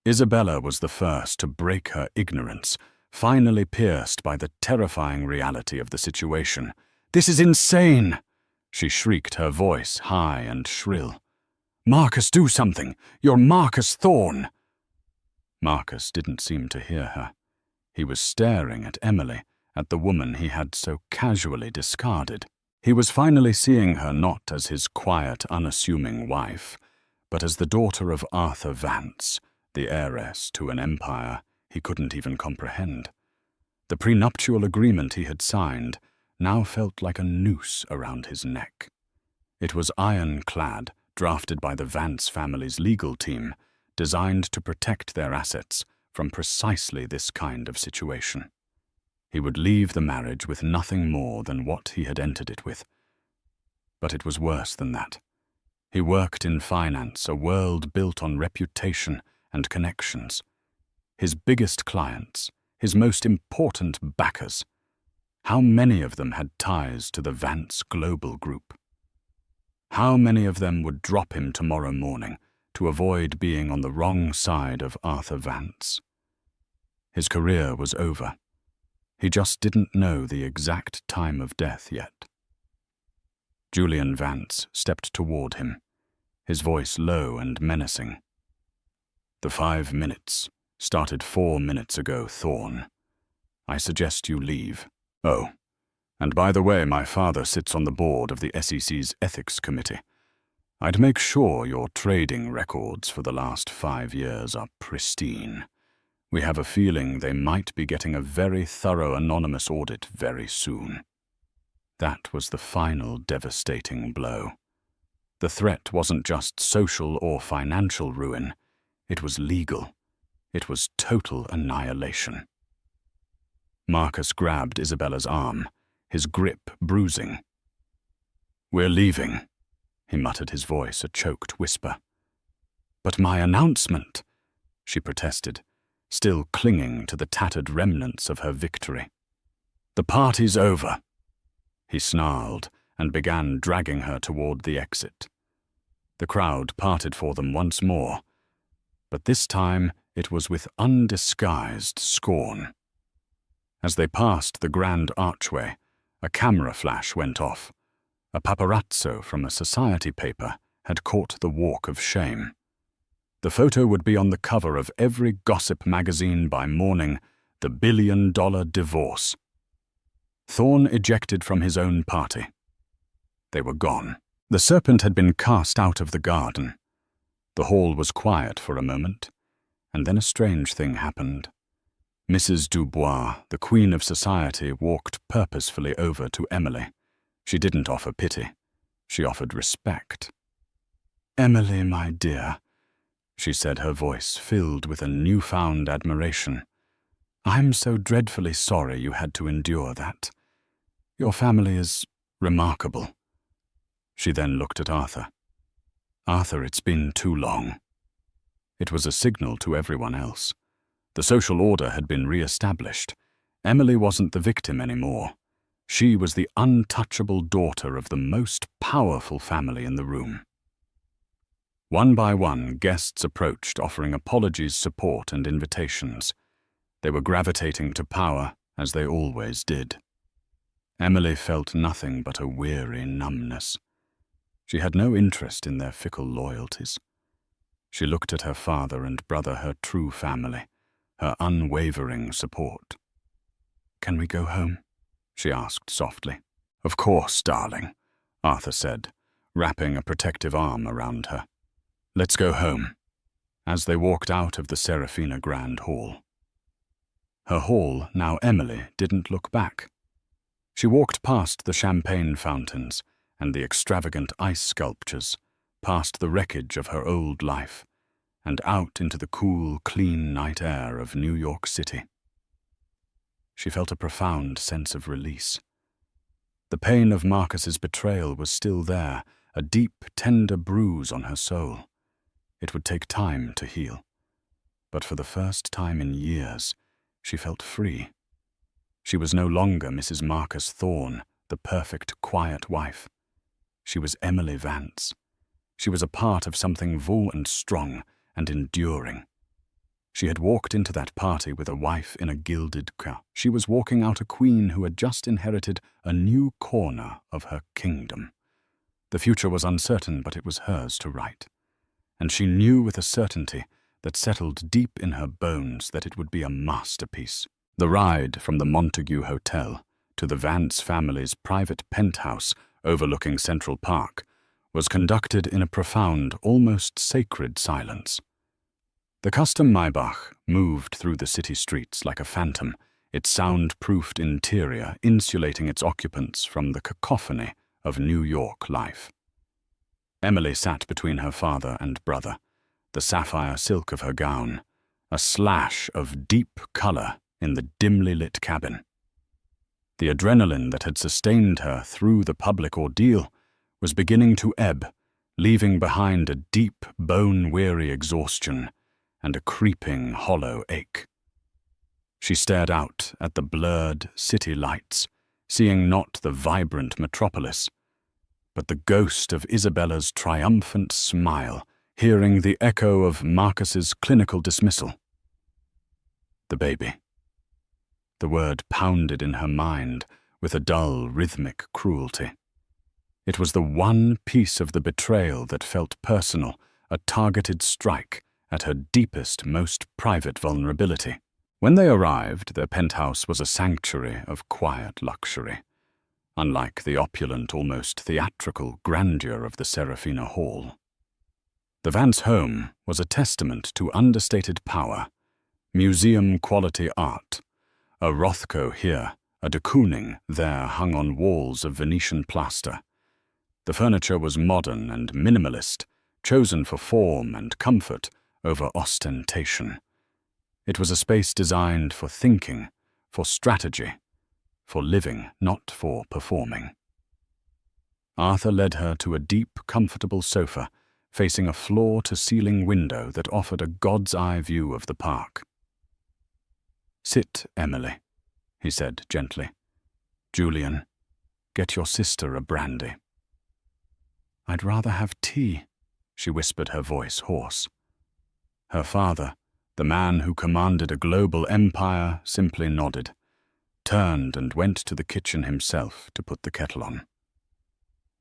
Isabella was the first to break her ignorance, finally pierced by the terrifying reality of the situation. "This is insane!" she shrieked, her voice high and shrill. "Marcus, do something! You're Marcus Thorne!" Marcus didn't seem to hear her. He was staring at Emily, at the woman he had so casually discarded. He was finally seeing her not as his quiet, unassuming wife, but as the daughter of Arthur Vance, the heiress to an empire he couldn't even comprehend. The prenuptial agreement he had signed now felt like a noose around his neck. It was ironclad, drafted by the Vance family's legal team, designed to protect their assets from precisely this kind of situation. He would leave the marriage with nothing more than what he had entered it with. But it was worse than that. He worked in finance, a world built on reputation and connections. His biggest clients, his most important backers. How many of them had ties to the Vance Global Group? How many of them would drop him tomorrow morning to avoid being on the wrong side of Arthur Vance? His career was over. He just didn't know the exact time of death yet. Julian Vance stepped toward him, his voice low and menacing. "The 5 minutes started 4 minutes ago, Thorne. I suggest you leave. Oh, and by the way, my father sits on the board of the SEC's Ethics Committee. I'd make sure your trading records for the last 5 years are pristine. We have a feeling they might be getting a very thorough anonymous audit very soon." That was the final devastating blow. The threat wasn't just social or financial ruin. It was legal. It was total annihilation. Marcus grabbed Isabella's arm, his grip bruising. "We're leaving," he muttered, his voice a choked whisper. "But my announcement," she protested, still clinging to the tattered remnants of her victory. "The party's over." He snarled and began dragging her toward the exit. The crowd parted for them once more, but this time it was with undisguised scorn. As they passed the grand archway, a camera flash went off. A paparazzo from a society paper had caught the walk of shame. The photo would be on the cover of every gossip magazine by morning, the $1 billion divorce. Thorne ejected from his own party. They were gone. The serpent had been cast out of the garden. The hall was quiet for a moment, and then a strange thing happened. Mrs. Dubois, the queen of society, walked purposefully over to Emily. She didn't offer pity. She offered respect. "Emily, my dear," she said, her voice filled with a newfound admiration. "I'm so dreadfully sorry you had to endure that. Your family is remarkable." She then looked at Arthur. "Arthur, it's been too long." It was a signal to everyone else. The social order had been re-established. Emily wasn't the victim anymore. She was the untouchable daughter of the most powerful family in the room. One by one, guests approached, offering apologies, support, and invitations. They were gravitating to power, as they always did. Emily felt nothing but a weary numbness. She had no interest in their fickle loyalties. She looked at her father and brother, her true family, her unwavering support. "Can we go home?" she asked softly. "Of course, darling," Arthur said, wrapping a protective arm around her. "Let's go home," as they walked out of the Serafina Grand Hall. Her hall, now Emily, didn't look back. She walked past the champagne fountains and the extravagant ice sculptures, past the wreckage of her old life, and out into the cool, clean night air of New York City. She felt a profound sense of release. The pain of Marcus's betrayal was still there, a deep, tender bruise on her soul. It would take time to heal. But for the first time in years, she felt free. She was no longer Mrs. Marcus Thorne, the perfect, quiet wife. She was Emily Vance. She was a part of something full and strong and enduring. She had walked into that party with a wife in a gilded car. She was walking out a queen who had just inherited a new corner of her kingdom. The future was uncertain, but it was hers to write. And she knew with a certainty that settled deep in her bones that it would be a masterpiece. The ride from the Montague Hotel to the Vance family's private penthouse overlooking Central Park was conducted in a profound, almost sacred silence. The custom Maybach moved through the city streets like a phantom, its sound-proofed interior insulating its occupants from the cacophony of New York life. Emily sat between her father and brother, the sapphire silk of her gown, a slash of deep color in the dimly lit cabin. The adrenaline that had sustained her through the public ordeal was beginning to ebb, leaving behind a deep, bone-weary exhaustion and a creeping, hollow ache. She stared out at the blurred city lights, seeing not the vibrant metropolis, but the ghost of Isabella's triumphant smile, hearing the echo of Marcus's clinical dismissal. The baby. The word pounded in her mind with a dull, rhythmic cruelty. It was the one piece of the betrayal that felt personal, a targeted strike at her deepest, most private vulnerability. When they arrived, their penthouse was a sanctuary of quiet luxury, unlike the opulent, almost theatrical grandeur of the Serafina Hall. The Vance home was a testament to understated power, museum-quality art. A Rothko here, a de Kooning there hung on walls of Venetian plaster. The furniture was modern and minimalist, chosen for form and comfort over ostentation. It was a space designed for thinking, for strategy, for living, not for performing. Arthur led her to a deep, comfortable sofa facing a floor-to-ceiling window that offered a god's-eye view of the park. "Sit, Emily," he said gently. "Julian, get your sister a brandy." "I'd rather have tea," she whispered, her voice hoarse. Her father, the man who commanded a global empire, simply nodded, turned and went to the kitchen himself to put the kettle on.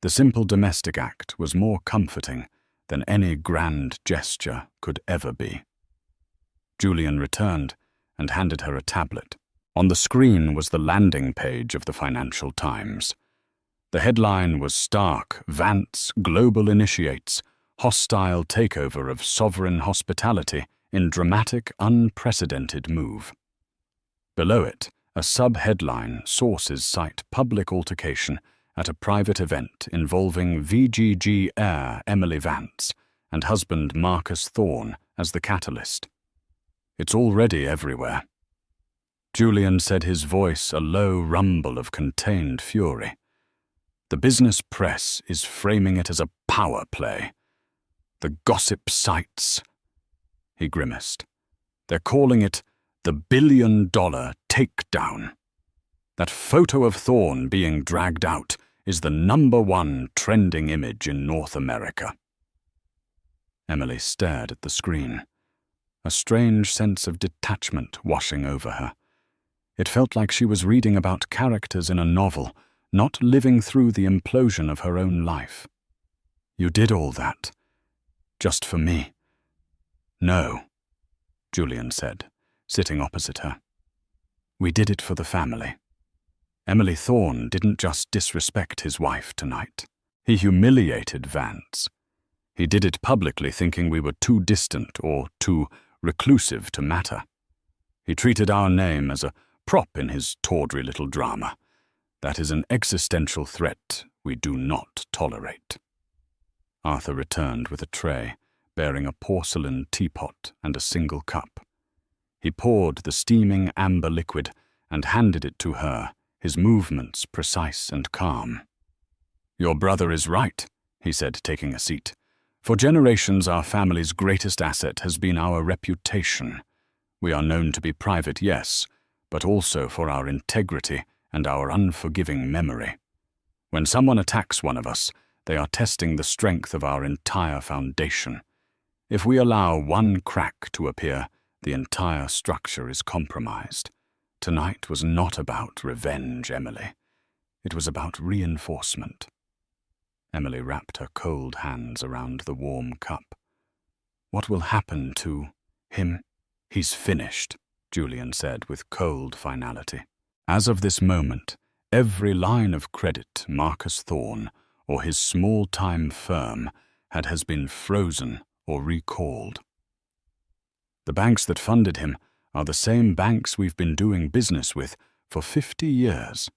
The simple domestic act was more comforting than any grand gesture could ever be. Julian returned and handed her a tablet. On the screen was the landing page of the Financial Times. The headline was stark: "Vance Global Initiates Hostile Takeover of Sovereign Hospitality in Dramatic Unprecedented Move." Below it, a sub-headline: "Sources cite public altercation at a private event involving VGG heir Emily Vance and husband Marcus Thorne as the catalyst." It's already everywhere. Julian said, his voice a low rumble of contained fury. The business press is framing it as a power play. The gossip sites. He grimaced. They're calling it the billion-dollar takedown. That photo of Thorne being dragged out is the #1 trending image in North America. Emily stared at the screen, a strange sense of detachment washing over her. It felt like she was reading about characters in a novel, not living through the implosion of her own life. "You did all that, just for me." "No," Julian said, sitting opposite her. "We did it for the family." Emily Thorne didn't just disrespect his wife tonight. He humiliated Vance. He did it publicly, thinking we were too distant or too reclusive to matter. He treated our name as a prop in his tawdry little drama. That is an existential threat we do not tolerate. Arthur returned with a tray, bearing a porcelain teapot and a single cup. He poured the steaming amber liquid and handed it to her, his movements precise and calm. "Your brother is right," he said, taking a seat. "For generations, our family's greatest asset has been our reputation. We are known to be private, yes, but also for our integrity and our unforgiving memory. When someone attacks one of us, they are testing the strength of our entire foundation. If we allow one crack to appear, the entire structure is compromised. Tonight was not about revenge, Emily. It was about reinforcement." Emily wrapped her cold hands around the warm cup. "What will happen to him?" "He's finished," Julian said with cold finality. As of this moment, every line of credit Marcus Thorne or his small-time firm has been frozen or recalled. The banks that funded him are the same banks we've been doing business with for 50 years.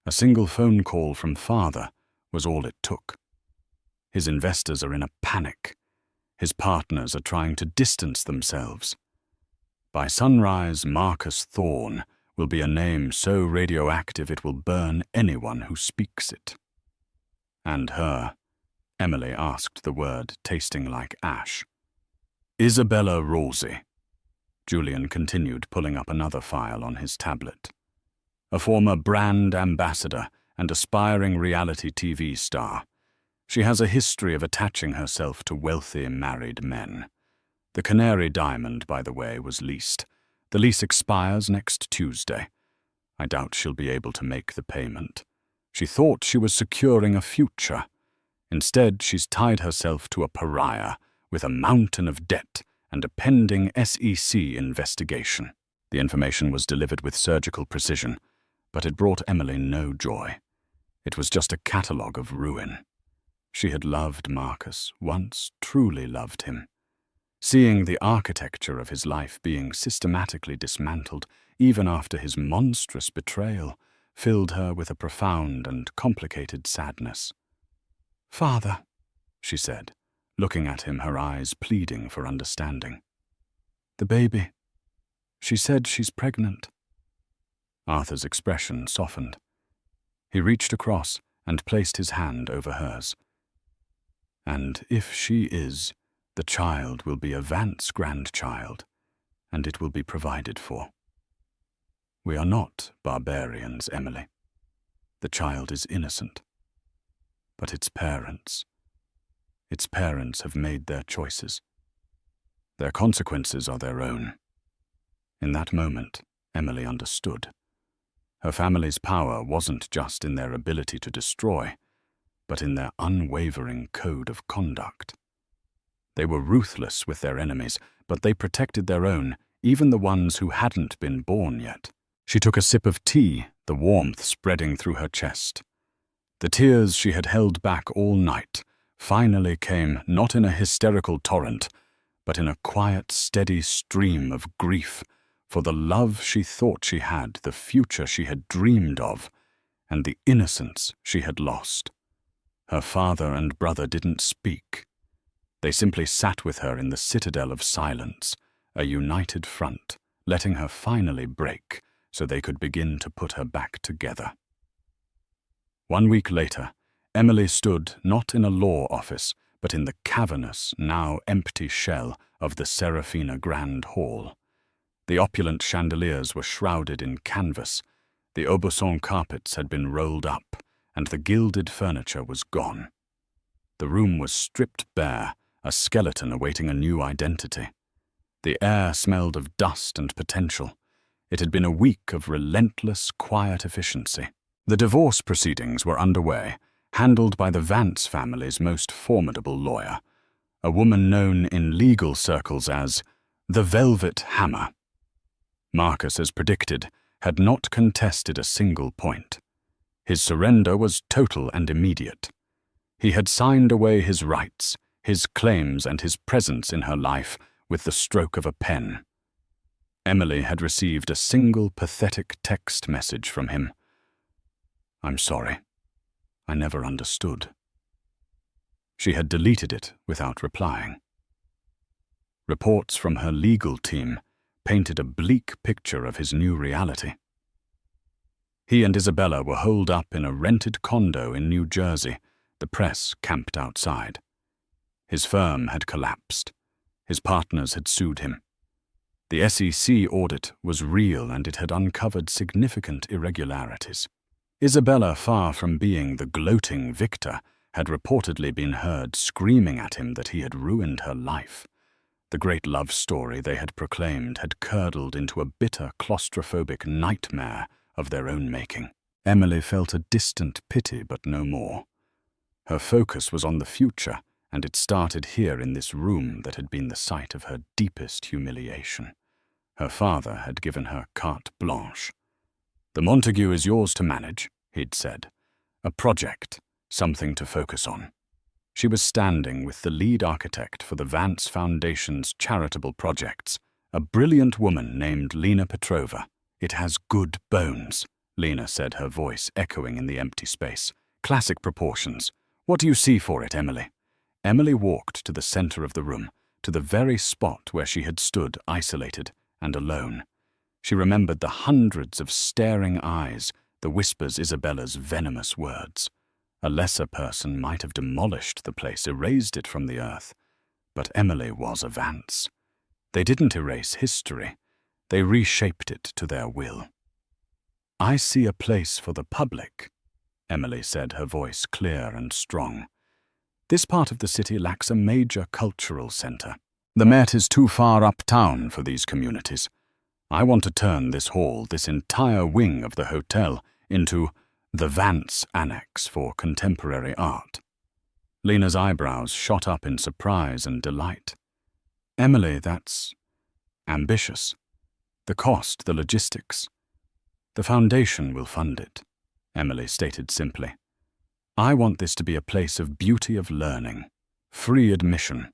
A single phone call from father was all it took. His investors are in a panic. His partners are trying to distance themselves. By sunrise, Marcus Thorne will be a name so radioactive it will burn anyone who speaks it. And her, Emily asked the word, tasting like ash. Isabella Rosie. Julian continued, pulling up another file on his tablet. A former brand ambassador and aspiring reality TV star. She has a history of attaching herself to wealthy married men. The Canary Diamond, by the way, was leased. The lease expires next Tuesday. I doubt she'll be able to make the payment. She thought she was securing a future. Instead, she's tied herself to a pariah with a mountain of debt and a pending SEC investigation. The information was delivered with surgical precision, but it brought Emily no joy. It was just a catalogue of ruin. She had loved Marcus, once truly loved him. Seeing the architecture of his life being systematically dismantled, even after his monstrous betrayal, filled her with a profound and complicated sadness. "Father," she said, looking at him, her eyes pleading for understanding. "The baby. She said she's pregnant." Arthur's expression softened. He reached across and placed his hand over hers. "And if she is, the child will be a Vance grandchild, and it will be provided for. We are not barbarians, Emily. The child is innocent. But its parents have made their choices. Their consequences are their own." In that moment, Emily understood. Her family's power wasn't just in their ability to destroy, but in their unwavering code of conduct. They were ruthless with their enemies, but they protected their own, even the ones who hadn't been born yet. She took a sip of tea, the warmth spreading through her chest. The tears she had held back all night finally came not in a hysterical torrent, but in a quiet, steady stream of grief for the love she thought she had, the future she had dreamed of, and the innocence she had lost. Her father and brother didn't speak. They simply sat with her in the citadel of silence, a united front, letting her finally break so they could begin to put her back together. 1 week later, Emily stood not in a law office, but in the cavernous, now empty shell of the Serafina Grand Hall. The opulent chandeliers were shrouded in canvas, the Aubusson carpets had been rolled up, and the gilded furniture was gone. The room was stripped bare, a skeleton awaiting a new identity. The air smelled of dust and potential. It had been a week of relentless, quiet efficiency. The divorce proceedings were underway, handled by the Vance family's most formidable lawyer, a woman known in legal circles as the Velvet Hammer. Marcus, as predicted, had not contested a single point. His surrender was total and immediate. He had signed away his rights, his claims, and his presence in her life with the stroke of a pen. Emily had received a single pathetic text message from him. "I'm sorry. I never understood." She had deleted it without replying. Reports from her legal team painted a bleak picture of his new reality. He and Isabella were holed up in a rented condo in New Jersey, the press camped outside. His firm had collapsed. His partners had sued him. The SEC audit was real and it had uncovered significant irregularities. Isabella, far from being the gloating victor, had reportedly been heard screaming at him that he had ruined her life. The great love story they had proclaimed had curdled into a bitter, claustrophobic nightmare of their own making. Emily felt a distant pity, but no more. Her focus was on the future, and it started here in this room that had been the site of her deepest humiliation. Her father had given her carte blanche. "The Montague is yours to manage," he'd said. "A project, something to focus on." She was standing with the lead architect for the Vance Foundation's charitable projects, a brilliant woman named Lena Petrova. "It has good bones," Lena said, her voice echoing in the empty space. "Classic proportions. What do you see for it, Emily?" Emily walked to the center of the room, to the very spot where she had stood isolated and alone. She remembered the hundreds of staring eyes, the whispers Isabella's venomous words. A lesser person might have demolished the place, erased it from the earth. But Emily was a Vance. They didn't erase history. They reshaped it to their will. "I see a place for the public," Emily said, her voice clear and strong. "This part of the city lacks a major cultural centre. The Met is too far uptown for these communities. I want to turn this hall, this entire wing of the hotel, into the Vance Annex for contemporary art." Lena's eyebrows shot up in surprise and delight. "Emily, that's ambitious. The cost, the logistics." "The foundation will fund it," Emily stated simply. "I want this to be a place of beauty, of learning, free admission.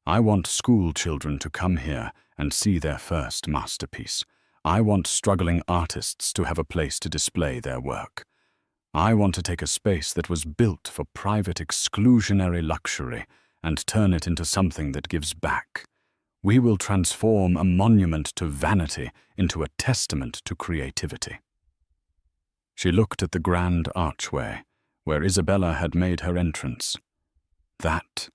I want school children to come here and see their first masterpiece. I want struggling artists to have a place to display their work. I want to take a space that was built for private exclusionary luxury and turn it into something that gives back. We will transform a monument to vanity into a testament to creativity." She looked at the grand archway, where Isabella had made her entrance. "That,"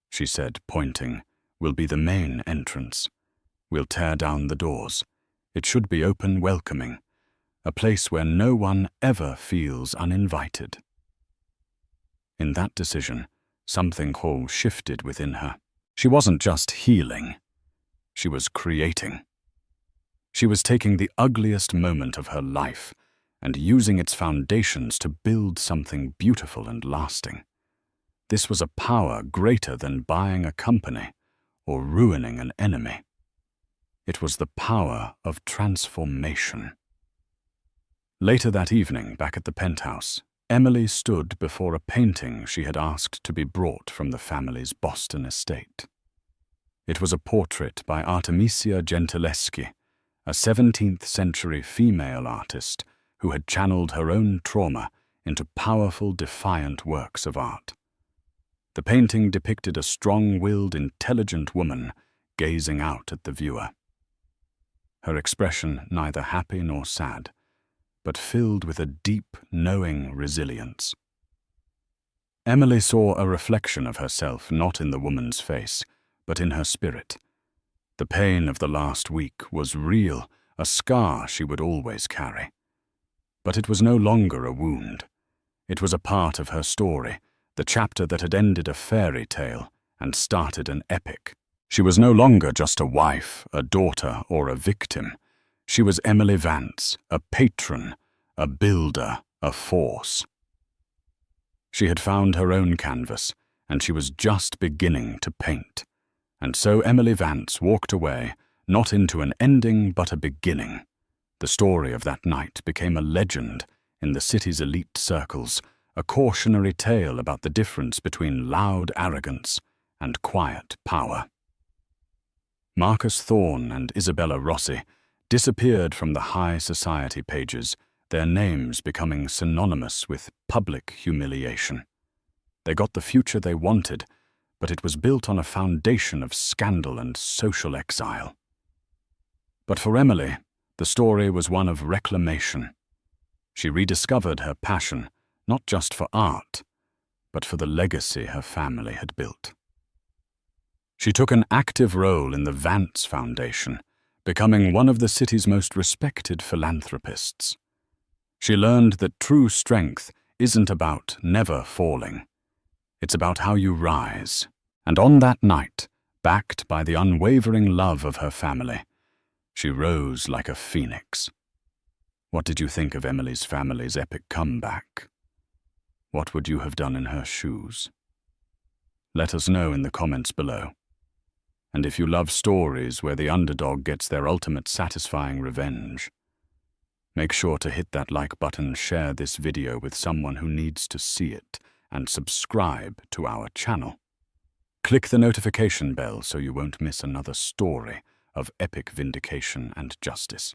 she said, pointing, "will be the main entrance. We'll tear down the doors. It should be open, welcoming. A place where no one ever feels uninvited." In that decision, something whole shifted within her. She wasn't just healing. She was creating. She was taking the ugliest moment of her life and using its foundations to build something beautiful and lasting. This was a power greater than buying a company or ruining an enemy. It was the power of transformation. Later that evening, back at the penthouse, Emily stood before a painting she had asked to be brought from the family's Boston estate. It was a portrait by Artemisia Gentileschi, a 17th-century female artist who had channeled her own trauma into powerful, defiant works of art. The painting depicted a strong-willed, intelligent woman gazing out at the viewer. Her expression neither happy nor sad, but filled with a deep, knowing resilience. Emily saw a reflection of herself not in the woman's face, but in her spirit. The pain of the last week was real, a scar she would always carry. But it was no longer a wound. It was a part of her story, the chapter that had ended a fairy tale and started an epic. She was no longer just a wife, a daughter, or a victim. She was Emily Vance, a patron, a builder, a force. She had found her own canvas, and she was just beginning to paint. And so Emily Vance walked away, not into an ending but a beginning. The story of that night became a legend in the city's elite circles, a cautionary tale about the difference between loud arrogance and quiet power. Marcus Thorne and Isabella Rossi disappeared from the high society pages, their names becoming synonymous with public humiliation. They got the future they wanted, but it was built on a foundation of scandal and social exile. But for Emily, the story was one of reclamation. She rediscovered her passion, not just for art, but for the legacy her family had built. She took an active role in the Vance Foundation, becoming one of the city's most respected philanthropists. She learned that true strength isn't about never falling. It's about how you rise. And on that night, backed by the unwavering love of her family, she rose like a phoenix. What did you think of Emily's family's epic comeback? What would you have done in her shoes? Let us know in the comments below. And if you love stories where the underdog gets their ultimate satisfying revenge, make sure to hit that like button, share this video with someone who needs to see it, and subscribe to our channel. Click the notification bell so you won't miss another story of epic vindication and justice.